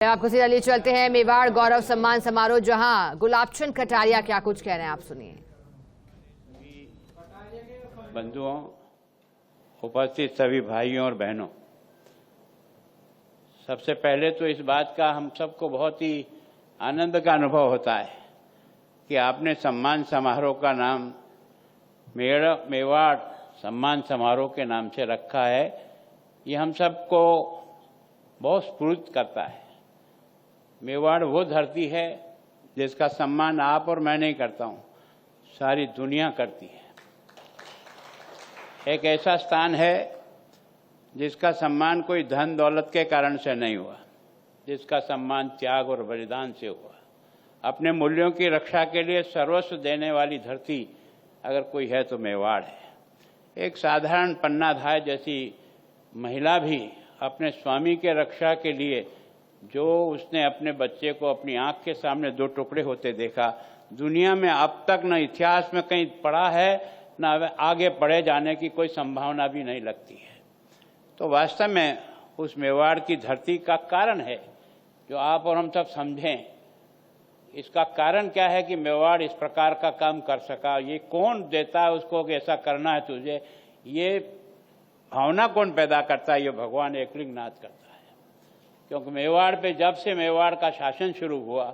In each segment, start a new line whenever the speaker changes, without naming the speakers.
आपको सीधा ले चलते हैं मेवाड़ गौरव सम्मान समारोह, जहां गुलाबचंद कटारिया क्या कुछ कह रहे हैं, आप सुनिए।
बंधुओं, उपस्थित सभी भाइयों और बहनों, सबसे पहले तो इस बात का हम सबको बहुत ही आनंद का अनुभव होता है कि आपने सम्मान समारोह का नाम मेवाड़ सम्मान समारोह के नाम से रखा है। ये हम सबको बहुत स्फूर्त करता है। मेवाड़ वो धरती है जिसका सम्मान आप और मैं नहीं करता हूं, सारी दुनिया करती है। एक ऐसा स्थान है जिसका सम्मान कोई धन दौलत के कारण से नहीं हुआ, जिसका सम्मान त्याग और बलिदान से हुआ। अपने मूल्यों की रक्षा के लिए सर्वस्व देने वाली धरती अगर कोई है तो मेवाड़ है। एक साधारण पन्नाधाय जैसी महिला भी अपने स्वामी के रक्षा के लिए, जो उसने अपने बच्चे को अपनी आंख के सामने दो टुकड़े होते देखा, दुनिया में अब तक न इतिहास में कहीं पड़ा है, न आगे पढ़े जाने की कोई संभावना भी नहीं लगती है। तो वास्तव में उस मेवाड़ की धरती का कारण है जो आप और हम सब समझें। इसका कारण क्या है कि मेवाड़ इस प्रकार का काम कर सका? ये कौन देता है उसको कि ऐसा करना है तुझे? ये भावना कौन पैदा करता है? ये भगवान एकलिंगनाथ करता है। क्योंकि मेवाड़ पे जब से मेवाड़ का शासन शुरू हुआ,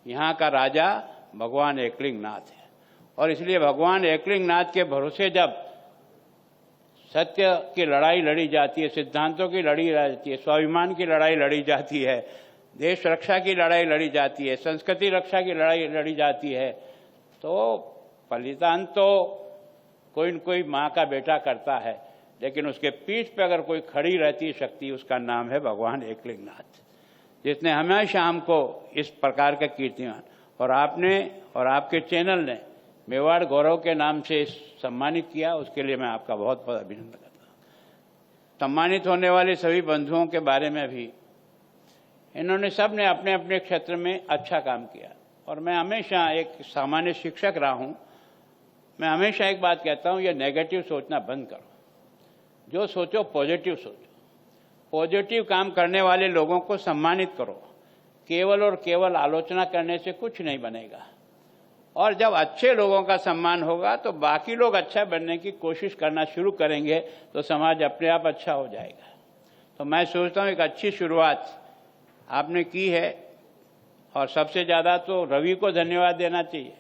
यहाँ का राजा भगवान एकलिंगनाथ है। और इसलिए भगवान एकलिंगनाथ के भरोसे जब सत्य की लड़ाई लड़ी जाती है, सिद्धांतों की लड़ी जाती है, स्वाभिमान की लड़ाई लड़ी जाती है, देश रक्षा की लड़ाई लड़ी जाती है, संस्कृति रक्षा की लड़ाई लड़ी जाती है, तो बलिदान तो कोई न कोई माँ का बेटा करता है। लेकिन उसके पीठ पे अगर कोई खड़ी रहती है शक्ति, उसका नाम है भगवान एकलिंगनाथ, जिसने हमेशा हमको इस प्रकार का कीर्तिमान, और आपने और आपके चैनल ने मेवाड़ गौरव के नाम से सम्मानित किया, उसके लिए मैं आपका बहुत बहुत अभिनंदन करता हूँ। सम्मानित होने वाले सभी बंधुओं के बारे में भी, इन्होंने सब ने अपने अपने क्षेत्र में अच्छा काम किया। और मैं हमेशा एक सामान्य शिक्षक रहा हूँ, मैं हमेशा एक बात कहता हूँ, ये नेगेटिव सोचना बंद करो, जो सोचो पॉजिटिव सोचो। पॉजिटिव काम करने वाले लोगों को सम्मानित करो। केवल और केवल आलोचना करने से कुछ नहीं बनेगा। और जब अच्छे लोगों का सम्मान होगा तो बाकी लोग अच्छा बनने की कोशिश करना शुरू करेंगे, तो समाज अपने आप अच्छा हो जाएगा। तो मैं सोचता हूँ एक अच्छी शुरुआत आपने की है। और सबसे ज़्यादा तो रवि को धन्यवाद देना चाहिए,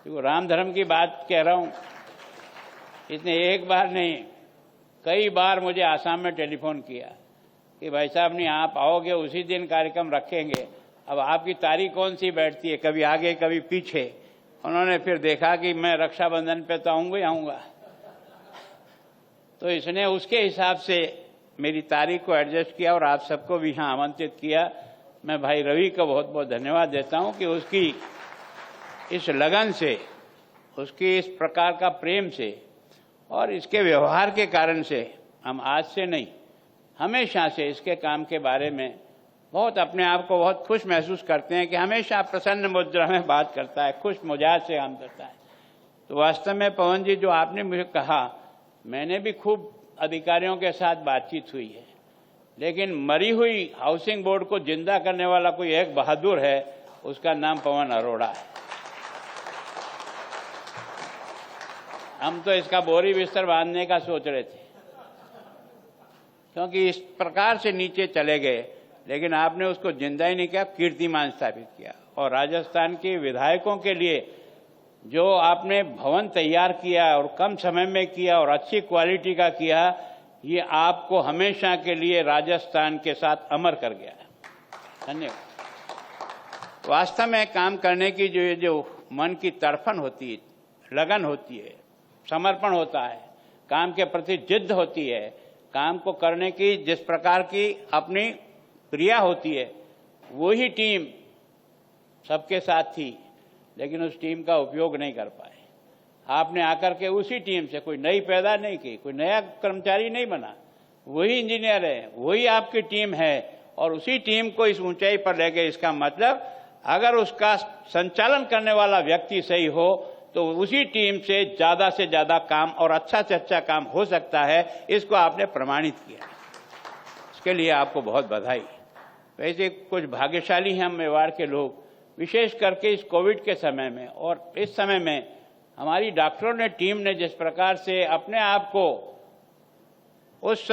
क्योंकि राम धर्म की बात कह रहा हूँ। इसने एक बार नहीं, कई बार मुझे आसाम में टेलीफोन किया कि भाई साहब नहीं, आप आओगे उसी दिन कार्यक्रम रखेंगे, अब आपकी तारीख कौन सी बैठती है, कभी आगे कभी पीछे। उन्होंने फिर देखा कि मैं रक्षाबंधन पे तो आऊँगा ही आऊँगा, तो इसने उसके हिसाब से मेरी तारीख को एडजस्ट किया और आप सबको भी यहाँ आमंत्रित किया। मैं भाई रवि को बहुत बहुत धन्यवाद देता हूँ कि उसकी इस लगन से, उसकी इस प्रकार का प्रेम से और इसके व्यवहार के कारण से हम आज से नहीं, हमेशा से इसके काम के बारे में बहुत अपने आप को बहुत खुश महसूस करते हैं कि हमेशा प्रसन्न मुद्रा में बात करता है, खुश मिजाज से काम करता है। तो वास्तव में पवन जी, जो आपने मुझे कहा, मैंने भी खूब अधिकारियों के साथ बातचीत हुई है, लेकिन मरी हुई हाउसिंग बोर्ड को जिंदा करने वाला कोई एक बहादुर है, उसका नाम पवन अरोड़ा है। हम तो इसका बोरी बिस्तर बांधने का सोच रहे थे, क्योंकि इस प्रकार से नीचे चले गए, लेकिन आपने उसको जिंदा ही नहीं किया, कीर्तिमान स्थापित किया। और राजस्थान के विधायकों के लिए जो आपने भवन तैयार किया और कम समय में किया और अच्छी क्वालिटी का किया, ये आपको हमेशा के लिए राजस्थान के साथ अमर कर गया है। धन्यवाद। वास्तव में काम करने की जो मन की तड़फन होती है, लगन होती है, समर्पण होता है, काम के प्रति जिद्द होती है, काम को करने की जिस प्रकार की अपनी क्रिया होती है, वही टीम सबके साथ थी, लेकिन उस टीम का उपयोग नहीं कर पाए। आपने आकर के उसी टीम से कोई नई पैदा नहीं की, कोई नया कर्मचारी नहीं बना, वही इंजीनियर है, वही आपकी टीम है, और उसी टीम को इस ऊंचाई पर ले गए। इसका मतलब अगर उसका संचालन करने वाला व्यक्ति सही हो तो उसी टीम से ज्यादा काम और अच्छा से अच्छा काम हो सकता है। इसको आपने प्रमाणित किया, इसके लिए आपको बहुत बधाई। तो ऐसे कुछ भाग्यशाली हैं हम मेवाड़ के लोग, विशेष करके इस कोविड के समय में। और इस समय में हमारी डॉक्टरों ने, टीम ने जिस प्रकार से अपने आप को उस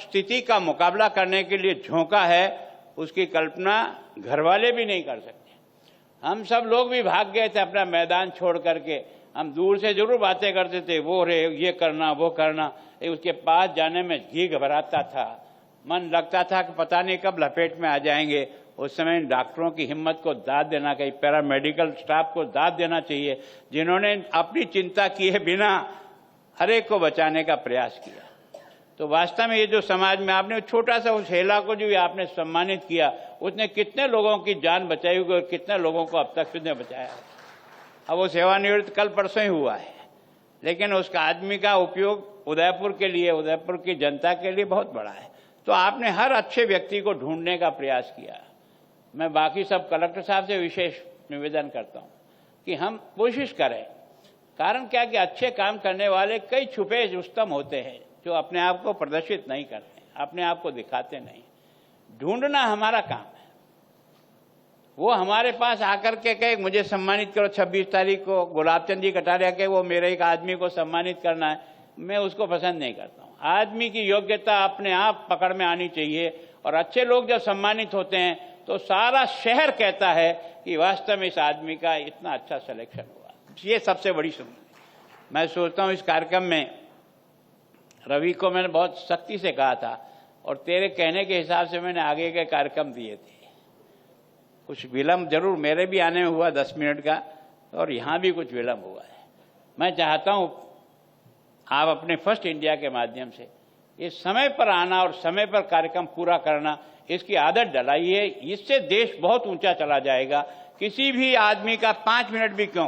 स्थिति का मुकाबला करने के लिए झोंका है, उसकी कल्पना घरवाले भी नहीं कर सकते। हम सब लोग भी भाग गए थे अपना मैदान छोड़ करके। हम दूर से जरूर बातें करते थे, वो रे ये करना वो करना, उसके पास जाने में घी घबराता था, मन लगता था कि पता नहीं कब लपेट में आ जाएंगे। उस समय डॉक्टरों की हिम्मत को दाद देना चाहिए, पैरामेडिकल स्टाफ को दाद देना चाहिए, जिन्होंने अपनी चिंता किए बिना हर एक को बचाने का प्रयास किया। तो वास्तव में ये जो समाज में आपने छोटा सा उस हेला को जो आपने सम्मानित किया, उसने कितने लोगों की जान बचाई होगी और कितने लोगों को अब तक उसने बचाया है। अब वो सेवानिवृत्त कल परसों ही हुआ है, लेकिन उसका आदमी का उपयोग उदयपुर के लिए, उदयपुर की जनता के लिए बहुत बड़ा है। तो आपने हर अच्छे व्यक्ति को ढूंढने का प्रयास किया। मैं बाकी सब कलेक्टर साहब से विशेष निवेदन करता हूं कि हम कोशिश करें। कारण क्या कि अच्छे काम करने वाले कई छुपे रुस्तम होते हैं जो अपने आप को प्रदर्शित नहीं करते, अपने आप को दिखाते नहीं। ढूंढना हमारा काम है। वो हमारे पास आकर के कहे मुझे सम्मानित करो 26 तारीख को, गुलाब चंद जी कटारिया के वो मेरे एक आदमी को सम्मानित करना है, मैं उसको पसंद नहीं करता हूं। आदमी की योग्यता अपने आप पकड़ में आनी चाहिए। और अच्छे लोग जब सम्मानित होते हैं तो सारा शहर कहता है कि वास्तव में इस आदमी का इतना अच्छा सिलेक्शन हुआ। ये सबसे बड़ी सुविधा। मैं सोचता हूं इस कार्यक्रम में रवि को मैंने बहुत सख्ती से कहा था और तेरे कहने के हिसाब से मैंने आगे के कार्यक्रम दिए थे। कुछ विलंब जरूर मेरे भी आने में हुआ 10 मिनट का, और यहां भी कुछ विलंब हुआ है। मैं चाहता हूं आप अपने फर्स्ट इंडिया के माध्यम से ये समय पर आना और समय पर कार्यक्रम पूरा करना, इसकी आदत डलाइए। इससे देश बहुत ऊंचा चला जाएगा। किसी भी आदमी का 5 मिनट भी क्यों,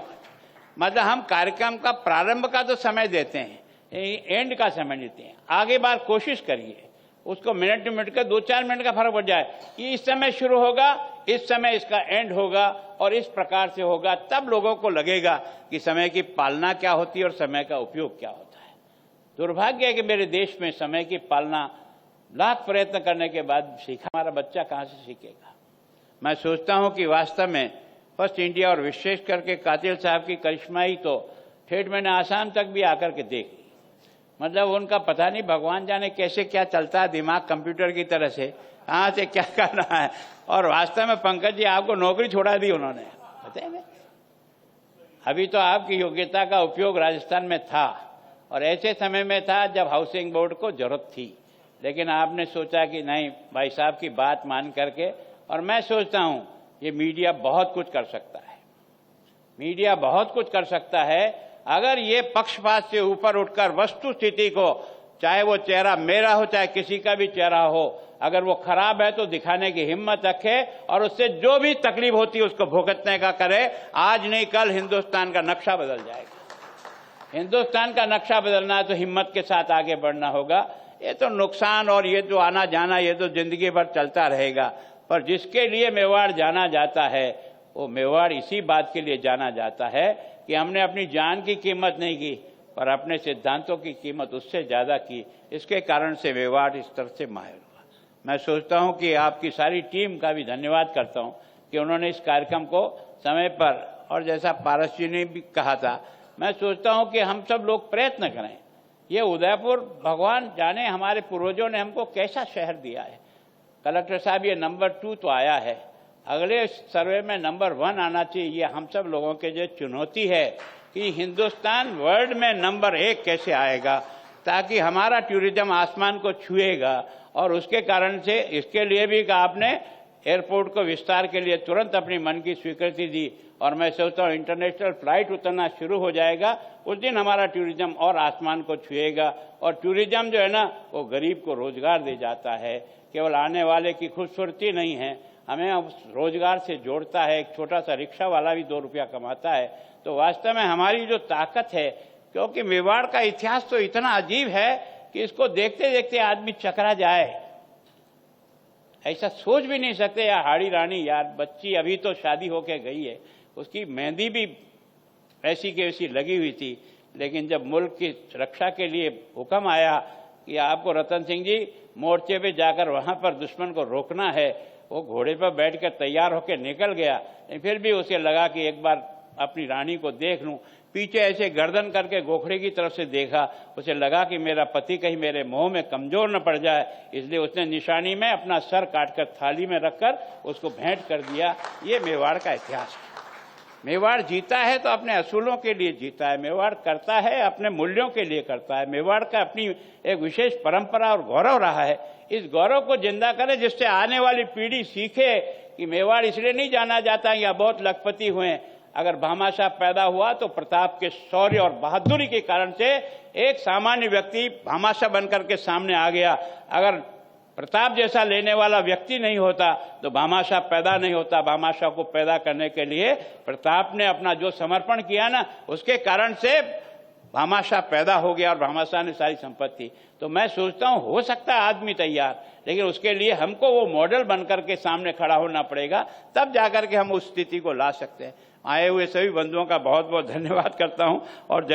मतलब हम कार्यक्रम का प्रारंभ का तो समय देते हैं, एंड का समय देते हैं। आगे बार कोशिश करिए उसको मिनट मिनट का 2-4 मिनट का फर्क पड़ जाए कि इस समय शुरू होगा, इस समय इसका एंड होगा और इस प्रकार से होगा। तब लोगों को लगेगा कि समय की पालना क्या होती है और समय का उपयोग क्या होता है। दुर्भाग्य है कि मेरे देश में समय की पालना लाख प्रयत्न करने के बाद सीखा, हमारा बच्चा कहां से सीखेगा। मैं सोचता हूं कि वास्तव में फर्स्ट इंडिया और विशेष करके कातिल साहब की करिश्माई तो ठेठ मैंने आसाम तक भी आकर के देखी। मतलब उनका पता नहीं भगवान जाने कैसे क्या चलता है दिमाग, कंप्यूटर की तरह से कहां से क्या करना है। और वास्तव में पंकज जी आपको नौकरी छोड़ा दी उन्होंने, पता है। अभी तो आपकी योग्यता का उपयोग राजस्थान में था और ऐसे समय में था जब हाउसिंग बोर्ड को जरूरत थी, लेकिन आपने सोचा कि नहीं, भाई साहब की बात मान करके। और मैं सोचता हूं ये मीडिया बहुत कुछ कर सकता है। मीडिया बहुत कुछ कर सकता है अगर ये पक्षपात से ऊपर उठकर वस्तु स्थिति को, चाहे वो चेहरा मेरा हो चाहे किसी का भी चेहरा हो, अगर वो खराब है तो दिखाने की हिम्मत रखे और उससे जो भी तकलीफ होती है उसको भुगतने का करे। आज नहीं कल हिंदुस्तान का नक्शा बदल जाएगा। हिंदुस्तान का नक्शा बदलना है तो हिम्मत के साथ आगे बढ़ना होगा। ये तो नुकसान और ये जो आना जाना ये तो जिंदगी भर चलता रहेगा, पर जिसके लिए मेवाड़ जाना जाता है वो मेवाड़ इसी बात के लिए जाना जाता है कि हमने अपनी जान की कीमत नहीं की पर अपने सिद्धांतों की कीमत उससे ज्यादा की। इसके कारण से मेवाड़ इस तरह से माहिर हुआ। मैं सोचता हूं कि आपकी सारी टीम का भी धन्यवाद करता हूं कि उन्होंने इस कार्यक्रम को समय पर, और जैसा पारस जी ने भी कहा था, मैं सोचता हूं कि हम सब लोग प्रयत्न करें। ये उदयपुर भगवान जाने हमारे पूर्वजों ने हमको कैसा शहर दिया है। कलेक्टर साहब ये नंबर 2 तो आया है, अगले सर्वे में नंबर 1 आना चाहिए। ये हम सब लोगों के जो चुनौती है कि हिंदुस्तान वर्ल्ड में नंबर 1 कैसे आएगा, ताकि हमारा टूरिज्म आसमान को छुएगा। और उसके कारण से इसके लिए भी आपने एयरपोर्ट को विस्तार के लिए तुरंत अपनी मन की स्वीकृति दी और मैं सोचता हूँ इंटरनेशनल फ्लाइट उतरना शुरू हो जाएगा, उस दिन हमारा टूरिज्म और आसमान को छुएगा। और टूरिज्म जो है ना वो गरीब को रोजगार दे जाता है, केवल आने वाले की खूबसूरती नहीं है, हमें रोजगार से जोड़ता है। एक छोटा सा रिक्शा वाला भी 2 रुपया कमाता है। तो वास्तव में हमारी जो ताकत है, क्योंकि मेवाड़ का इतिहास तो इतना अजीब है कि इसको देखते देखते आदमी चकरा जाए, ऐसा सोच भी नहीं सकते। यार हाड़ी रानी, यार बच्ची अभी तो शादी होके गई है, उसकी मेहंदी भी ऐसी की वैसी लगी हुई थी, लेकिन जब मुल्क की रक्षा के लिए हुक्म आया कि आपको रतन सिंह जी मोर्चे पे जाकर वहां पर दुश्मन को रोकना है, वो घोड़े पर बैठकर तैयार होकर निकल गया, फिर भी उसे लगा कि एक बार अपनी रानी को देख लूं। पीछे ऐसे गर्दन करके गोखड़े की तरफ से देखा, उसे लगा कि मेरा पति कहीं मेरे मोह में कमजोर न पड़ जाए, इसलिए उसने निशानी में अपना सर काटकर थाली में रखकर उसको भेंट कर दिया। ये मेवाड़ का इतिहास है। मेवाड़ जीता है तो अपने असूलों के लिए जीता है, मेवाड़ करता है अपने मूल्यों के लिए करता है। मेवाड़ का अपनी एक विशेष परंपरा और गौरव रहा है। इस गौरव को जिंदा करें जिससे आने वाली पीढ़ी सीखे कि मेवाड़ इसलिए नहीं जाना जाता या बहुत लखपति हुए। अगर भामाशाह पैदा हुआ तो प्रताप के शौर्य और बहादुरी के कारण से एक सामान्य व्यक्ति भामाशाह बनकर के सामने आ गया। अगर प्रताप जैसा लेने वाला व्यक्ति नहीं होता तो भामाशाह पैदा नहीं होता। भामाशाह को पैदा करने के लिए प्रताप ने अपना जो समर्पण किया ना, उसके कारण से भामाशाह पैदा हो गया और भामाशाह ने सारी संपत्ति। तो मैं सोचता हूं हो सकता है आदमी तैयार, लेकिन उसके लिए हमको वो मॉडल बनकर के सामने खड़ा होना पड़ेगा, तब जाकर के हम उस स्थिति को ला सकते हैं। आए हुए सभी बंधुओं का बहुत बहुत धन्यवाद करता हूं और